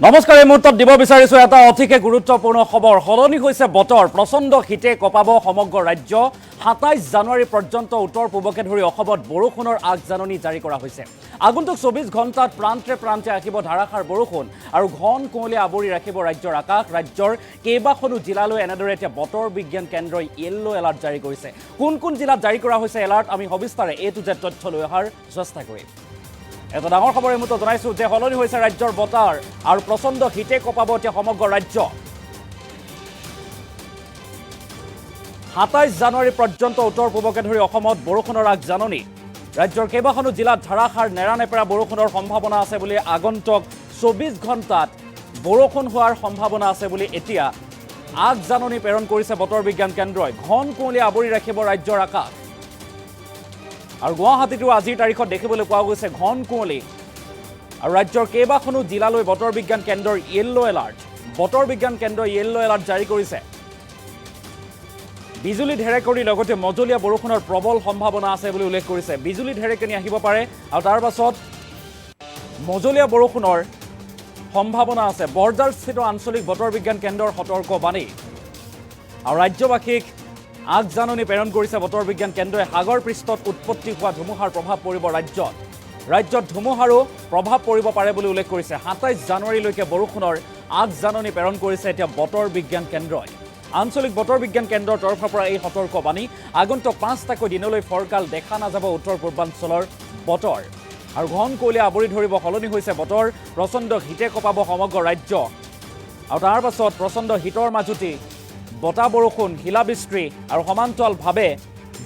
নমস্কাৰ। এই মুহূৰ্তত দিব বিচাৰিছো এটা অতিকে গুৰুত্বপূৰ্ণ খবৰ। সলনি হৈছে বতৰ। প্ৰচণ্ড শীতে কঁপাব সমগ্ৰ ৰাজ্য। ২৭ জানুৱাৰী পৰ্যন্ত উত্তৰ পূবকে ধৰি অসমত বৰষুণৰ আগজাননী জাৰি কৰা হৈছে। আগন্তুক ২৪ ঘণ্টাত প্ৰান্তে প্ৰান্তে আহিব ধাৰাসাৰ বৰষুণ আৰু ঘন কুঁৱলীয়ে আৱৰি ৰাখিব ৰাজ্যৰ আকাশ। ৰাজ্যৰ কেইবাখনো জিলালৈ এনেদৰে এতিয়া বতৰ বিজ্ঞান কেন্দ্ৰই য়েল্লো এলাৰ্ট জাৰি কৰিছে। কোন কোন জিলাত জাৰি কৰা হৈছে এলাৰ্ট, আমি সবিস্তাৰে A to Z তথ্য লৈ অহাৰ চেষ্টা কৰিম। এটা ডাঙৰ খবৰ এই মুহূৰ্তত জনাইছো যে সলনি হৈছে ৰাজ্যৰ বতৰ আৰু প্ৰচণ্ড শীতে কঁপাব এতিয়া সমগ্ৰ ৰাজ্য। ২৭ জানুৱাৰী পৰ্যন্ত উত্তৰ পূবকে ধৰি অসমত বৰষুণৰ আগজাননী। ৰাজ্যৰ কেইবাখনো জিলাত ধাৰাসাৰ নেৰানেপেৰা বৰষুণৰ সম্ভাৱনা আছে বুলি আগন্তুক ২৪ ঘণ্টাত বৰষুণ হোৱাৰ সম্ভাৱনা আছে বুলি এতিয়া আগজাননী প্ৰেৰণ কৰিছে বতৰ বিজ্ঞান কেন্দ্ৰই। ঘন কুঁৱলীয়ে আৱৰি ৰাখিব ৰাজ্যৰ আকাশ আৰু গুৱাহাটীতো আজিৰ তাৰিখত দেখিবলৈ পোৱা গৈছে ঘন কুঁৱলী আৰু ৰাজ্যৰ কেইবাখনো জিলালৈ বতৰ বিজ্ঞান কেন্দ্ৰৰ য়েল্লো এলাৰ্ট। বতৰ বিজ্ঞান কেন্দ্ৰই য়েল্লো এলাৰ্ট জাৰি কৰিছে। বিজুলী ঢেৰেকনিৰ লগতে মজলীয়া বৰষুণৰ প্ৰবল সম্ভাৱনা আছে বুলি উল্লেখ কৰিছে। বিজুলী ঢেৰেকনি আহিব পাৰে আৰু তাৰ পাছত মজলীয়া বৰষুণৰ সম্ভাৱনা আছে। বৰঝাৰস্থিত আঞ্চলিক বতৰ বিজ্ঞান কেন্দ্ৰৰ সতৰ্কবাণী আৰু ৰাজ্যবাসীক আগজাননী প্ৰেৰণ কৰিছে বতৰ বিজ্ঞান কেন্দ্ৰই। সাগৰ পৃষ্ঠত উৎপত্তি হোৱা ধুমুহাৰ প্ৰভাৱ পৰিব ৰাজ্যত ধুমুহাৰো প্ৰভাৱ পৰিব পাৰে বুলি উল্লেখ কৰিছে। ২৭ জানুৱাৰীলৈকে বৰষুণৰ আগজাননী প্ৰেৰণ কৰিছে এতিয়া বতৰ বিজ্ঞান কেন্দ্ৰই। আঞ্চলিক বতৰ বিজ্ঞান কেন্দ্ৰৰ তৰফৰ পৰা এই সতৰ্কবাণী। আগন্তুক ৫টাকৈ দিনলৈ ফৰকাল দেখা নাযাব উত্তৰ পূৰ্বাঞ্চলৰ বতৰ আৰু ঘন কুঁৱলীয়ে আৱৰি ধৰিব। সলনি হৈছে বতৰ। প্ৰচণ্ড শীতে কঁপাব সমগ্ৰ ৰাজ্য আৰু তাৰ পাছত প্ৰচণ্ড শীতৰ মাজতে বতাহ বৰষুণ, শিলাবৃষ্টি আৰু সমান্তৰালভাৱে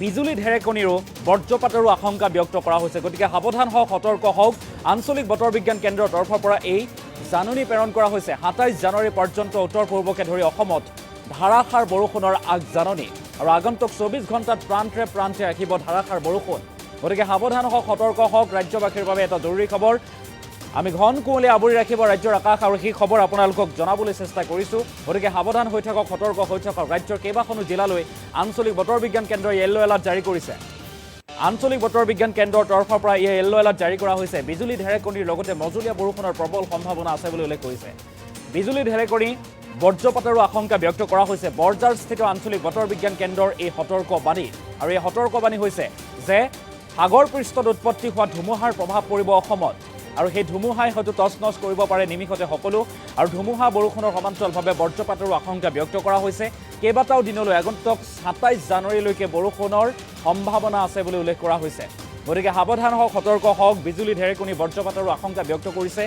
বিজুলী ঢেৰেকনিৰো বজ্ৰপাতৰো আশংকা ব্যক্ত কৰা হৈছে। গতিকে সাৱধান হওক, সতৰ্ক হওক। আঞ্চলিক বতৰ বিজ্ঞান কেন্দ্ৰৰ তৰফৰ পৰা এই জাননী প্ৰেৰণ কৰা হৈছে। ২৭ জানুৱাৰী পৰ্যন্ত উত্তৰ পূবকে ধৰি অসমত ধাৰাসাৰ বৰষুণৰ আগজাননী আৰু আগন্তুক ২৪ ঘণ্টাত প্ৰান্তে প্ৰান্তে আহিব ধাৰাসাৰ বৰষুণ। গতিকে সাৱধান হওক, সতৰ্ক হওক। ৰাজ্যবাসীৰ বাবে এটা জৰুৰী খবৰ। আমি ঘন কুঁৱলীয়ে আৱৰি ৰাখিব ৰাজ্যৰ আকাশ আৰু সেই খবৰ আপোনালোকক জনাবলৈ চেষ্টা কৰিছোঁ। গতিকে সাৱধান হৈ থাকক, সতৰ্ক হৈ থাকক। ৰাজ্যৰ কেইবাখনো জিলালৈ আঞ্চলিক বতৰ বিজ্ঞান কেন্দ্ৰই য়েল্লো এলাৰ্ট জাৰি কৰিছে। আঞ্চলিক বতৰ বিজ্ঞান কেন্দ্ৰৰ তৰফৰ পৰা এই য়েল্লো এলাৰ্ট জাৰি কৰা হৈছে। বিজুলী ঢেৰেকনিৰ লগতে মজলীয়া বৰষুণৰ প্ৰবল সম্ভাৱনা আছে বুলি উল্লেখ কৰিছে। বিজুলী ঢেৰেকনি, বজ্ৰপাতৰো আশংকা ব্যক্ত কৰা হৈছে। বৰঝাৰস্থিত আঞ্চলিক বতৰ বিজ্ঞান কেন্দ্ৰৰ এই সতৰ্কবাণী আৰু এই সতৰ্কবাণী হৈছে যে সাগৰ পৃষ্ঠত উৎপত্তি হোৱা ধুমুহাৰ প্ৰভাৱ পৰিব অসমত আৰু সেই ধুমুহাই হয়তো তছনছ কৰিব পাৰে নিমিষতে সকলো আৰু ধুমুহা বৰষুণৰ সমান্তৰালভাৱে বজ্ৰপাতৰো আশংকা ব্যক্ত কৰা হৈছে। কেইবাটাও দিনলৈ আগন্তুক ২৭ জানুৱাৰীলৈকে বৰষুণৰ সম্ভাৱনা আছে বুলি উল্লেখ কৰা হৈছে। গতিকে সাৱধান হওক, সতৰ্ক হওক। বিজুলী ঢেৰেকনি, বজ্ৰপাতৰো আশংকা ব্যক্ত কৰিছে।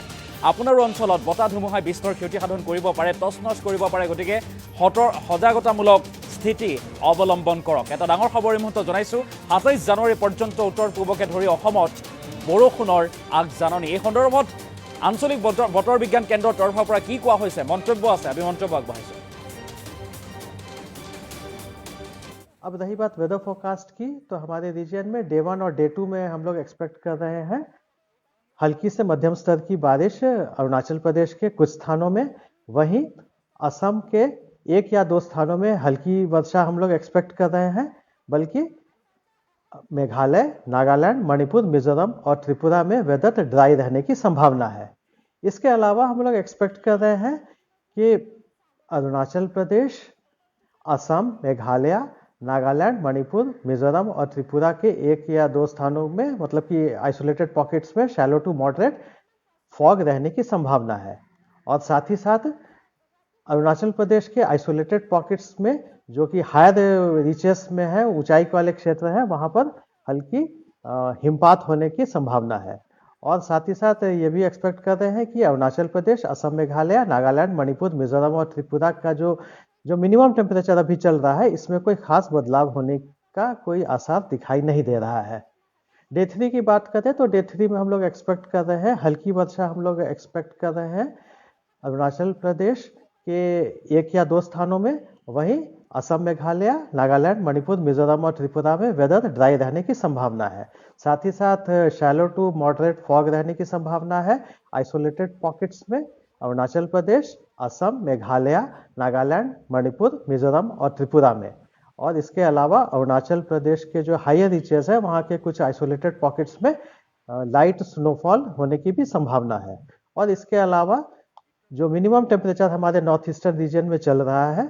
আপোনাৰো অঞ্চলত বতাহ ধুমুহাই বিস্তৰ ক্ষতিসাধন কৰিব পাৰে, তছনছ কৰিব পাৰে। গতিকে সজাগতামূলক স্থিতি অৱলম্বন কৰক। এটা ডাঙৰ খবৰ এই মুহূৰ্তত জনাইছোঁ। ২৭ জানুৱাৰী পৰ্যন্ত উত্তৰ পূবকে ধৰি অসমত বৰষুণৰ আগজাননী। এই সন্দৰ্ভত আঞ্চলিক বতৰ বিজ্ঞান কেন্দ্ৰৰ তৰফৰ পৰা কি কোৱা হৈছে, মন্তব্য আছে, আমি মন্তব্য আগবঢ়াইছোঁ। अब रही बात वेदर फोरकास्ट की, तो हमारे रीजन में डे 1 और डे 2 में हम लोग एक्सपेक्ट कर रहे हैं हल्की से मध्यम स्तर की बारिश अरुणाचल प्रदेश के कुछ स्थानों में। वहीं असम के 1 या 2 स्थानों में हल्की वर्षा हम लोग एक्सपेक्ट कर रहे हैं। बल्कि मेघालय, नागालैंड, मणिपुर, मिजोरम और त्रिपुरा में वेदर ड्राई रहने की संभावना है। इसके अलावा हम लोग एक्सपेक्ट कर रहे हैं कि अरुणाचल प्रदेश, असम, मेघालय, नागालैंड, मणिपुर, मिजोरम और त्रिपुरा के 1 या 2 स्थानों में, मतलब कि आइसोलेटेड पॉकेट्स में शैलो टू मॉडरेट फॉग रहने की संभावना है। और साथ ही साथ अरुणाचल प्रदेश के आइसोलेटेड पॉकेट्स में, जो कि हायर रीचेस में है, ऊंचाई वाले क्षेत्र हैं, वहां पर हल्की हिमपात होने की संभावना है। और साथ ही साथ ये भी एक्सपेक्ट कर रहे हैं कि अरुणाचल प्रदेश, असम, मेघालय, नागालैंड, मणिपुर, मिजोरम और त्रिपुरा का जो मिनिमम टेम्परेचर अभी चल रहा है, इसमें कोई खास बदलाव होने का कोई आसार दिखाई नहीं दे रहा है। डे 3 की बात करें तो डे 3 में हम लोग एक्सपेक्ट कर रहे हैं हल्की वर्षा हम लोग एक्सपेक्ट कर रहे हैं अरुणाचल प्रदेश के 1 या 2 स्थानों में। वहीं असम, मेघालय, नागालैंड, मणिपुर, मिजोरम और त्रिपुरा में वेदर ड्राई रहने की संभावना है। साथ ही साथ शैलो टू मॉडरेट फॉग रहने की संभावना है आइसोलेटेड पॉकेट्स में अरुणाचल प्रदेश, असम, मेघालय, नागालैंड, मणिपुर, मिजोरम और त्रिपुरा में। और इसके अलावा अरुणाचल प्रदेश के जो हायर रीचेस है, वहाँ के कुछ आइसोलेटेड पॉकेट्स में लाइट स्नोफॉल होने की भी संभावना है। और इसके अलावा जो मिनिमम टेम्परेचर हमारे नॉर्थ ईस्टर्न रीजन में चल रहा है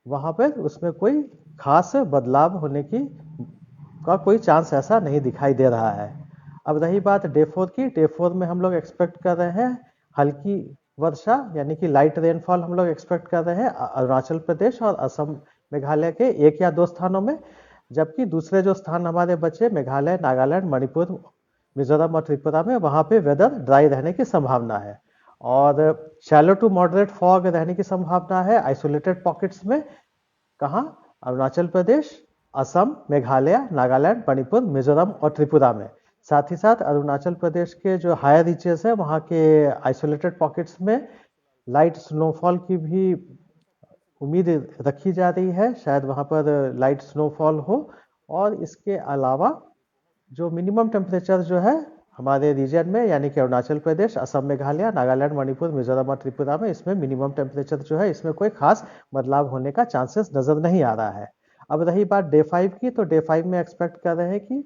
वहाँ पर उसमें कोई खास बदलाव होने का कोई चांस ऐसा नहीं दिखाई दे रहा है। अब रही बात डे 4 की, डे 4 में हम लोग एक्सपेक्ट कर रहे हैं हल्की वर्षा यानी कि लाइट रेनफॉल हम लोग एक्सपेक्ट कर रहे हैं अरुणाचल प्रदेश और असम मेघालय के 1 या 2 स्थानों में, जबकि दूसरे जो स्थान हमारे बचे मेघालय, नागालैंड, मणिपुर, मिजोरम और त्रिपुरा में वहाँ पे वेदर ड्राई रहने की संभावना है और शैलो टू मॉडरेट फॉग रहने की संभावना है आइसोलेटेड पॉकेट्स में। कहाँ? अरुणाचल प्रदेश, असम, मेघालय, नागालैंड, मणिपुर, मिजोरम और त्रिपुरा में। साथ ही साथ अरुणाचल प्रदेश के जो हायर रीचेस है वहाँ के आइसोलेटेड पॉकेट्स में लाइट स्नोफॉल की भी उम्मीद रखी जा रही है, शायद वहाँ पर लाइट स्नोफॉल हो। और इसके अलावा जो मिनिमम टेम्परेचर जो है हमारे रीजन में यानी कि अरुणाचल प्रदेश, असम, मेघालय, नागालैंड, मणिपुर, मिजोरम और त्रिपुरा में इसमें मिनिमम टेम्परेचर जो है इसमें कोई खास बदलाव होने का चांसेस नजर नहीं आ रहा है। अब रही बात डे 5 की, तो डे 5 में एक्सपेक्ट कर रहे हैं कि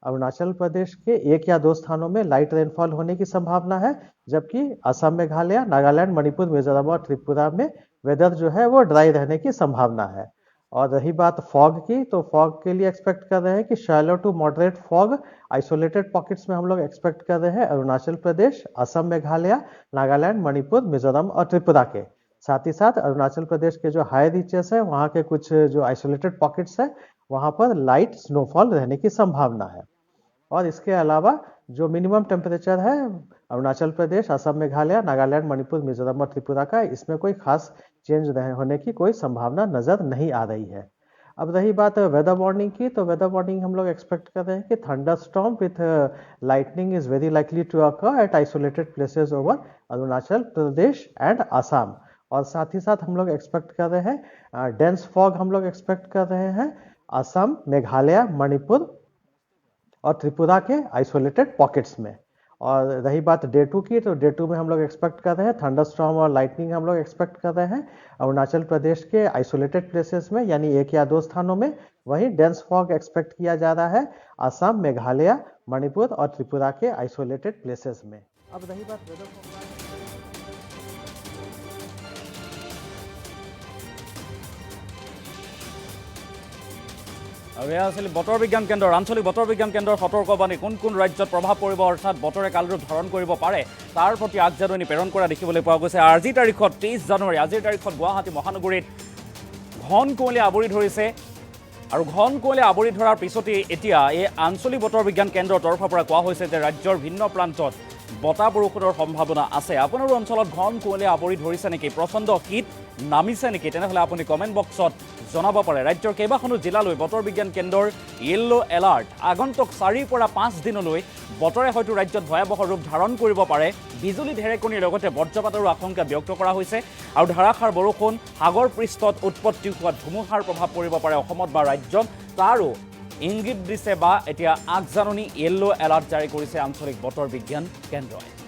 अरुणाचल प्रदेश के 1 या 2 स्थानों में लाइट रेनफॉल होने की संभावना है, जबकि असम, मेघालय, नागालैंड, मणिपुर, मिजोरम और त्रिपुरा में वेदर जो है वो ड्राई रहने की संभावना है। और रही बात फॉग की, तो फॉग के लिए एक्सपेक्ट कर रहे हैं कि shallow to moderate fog isolated pockets में हम लोग एक्सपेक्ट कर रहे हैं अरुणाचल प्रदेश, असम, मेघालय, नागालैंड, मणिपुर, मिजोरम और त्रिपुरा के। साथ ही साथ अरुणाचल प्रदेश के जो हाई रीचेस है वहाँ के कुछ जो आइसोलेटेड पॉकेट्स है वहाँ पर लाइट स्नोफॉल रहने की संभावना है। और इसके अलावा जो मिनिमम टेम्परेचर है अरुणाचल प्रदेश, असम, मेघालय, नागालैंड, मणिपुर, मिजोरम और त्रिपुरा का, इसमें कोई खास चेंज होने की कोई संभावना नजर नहीं आ रही है। अब रही बात वेदर वार्निंग की, तो वेदर वार्निंग हम लोग एक्सपेक्ट कर रहे हैं कि thunderstorm with lightning is very likely to occur at isolated places over Arunachal Pradesh and Assam. और साथ ही साथ हम लोग एक्सपेक्ट कर रहे हैं डेंस फॉग हम लोग एक्सपेक्ट कर रहे हैं असम, मेघालय, मणिपुर और त्रिपुरा के आइसोलेटेड पॉकेट्स में। और रही बात डे 2 की, तो डे 2 में हम लोग एक्सपेक्ट कर रहे हैं थंडरस्टॉर्म और लाइटनिंग हम लोग एक्सपेक्ट कर रहे हैं अरुणाचल प्रदेश के आइसोलेटेड प्लेसेस में यानी 1 या 2 स्थानों में। वहीं डेंस फॉग एक्सपेक्ट किया जा रहा है असम, मेघालय, मणिपुर और त्रिपुरा के आइसोलेटेड प्लेसेस में। अब रही बात वेदर আৰু এয়া আছিল বতৰ বিজ্ঞান কেন্দ্ৰৰ আঞ্চলিক বতৰ বিজ্ঞান কেন্দ্ৰৰ সতৰ্কবাণী কোন কোন ৰাজ্যত প্ৰভাৱ পৰিব অৰ্থাৎ বতৰে কালৰূপ ধাৰণ কৰিব পাৰে তাৰ প্ৰতি আগজাননী প্ৰেৰণ কৰা দেখিবলৈ পোৱা গৈছে। আজিৰ তাৰিখত 23 জানুৱাৰী, আজিৰ তাৰিখত গুৱাহাটী মহানগৰীত ঘন কুঁৱলীয়ে আৱৰি ধৰিছে আৰু ঘন কুঁৱলীয়ে আৱৰি ধৰাৰ পিছতেই এতিয়া এই আঞ্চলিক বতৰ বিজ্ঞান কেন্দ্ৰৰ তৰফৰ পৰা কোৱা হৈছে যে ৰাজ্যৰ ভিন্ন প্ৰান্তত বতাহ বৰষুণৰ সম্ভাৱনা আছে। আপোনাৰো অঞ্চলত ঘন কুঁৱলীয়ে আৱৰি ধৰিছে নেকি, প্ৰচণ্ড শীত নামিছে নেকি, তেনেহ'লে আপুনি কমেণ্ট বক্সত জনাব পাৰে। ৰাজ্যৰ কেইবাখনো জিলালৈ বতৰ বিজ্ঞান কেন্দ্ৰৰ য়েল্লো এলাৰ্ট। আগন্তুক 4 পৰা 5 দিনলৈ বতৰে হয়তো ৰাজ্যত ভয়াৱহ ৰূপ ধাৰণ কৰিব পাৰে। বিজুলী ঢেৰেকনিৰ লগতে বজ্ৰপাতৰো আশংকা ব্যক্ত কৰা হৈছে আৰু ধাৰাসাৰ বৰষুণ, সাগৰ পৃষ্ঠত উৎপত্তি হোৱা ধুমুহাৰ প্ৰভাৱ পৰিব পাৰে অসমত বা ৰাজ্যত, তাৰো ইংগিত দিছে বা এতিয়া আগজাননী য়েল্লো এলাৰ্ট জাৰি কৰিছে আঞ্চলিক বতৰ বিজ্ঞান কেন্দ্ৰই।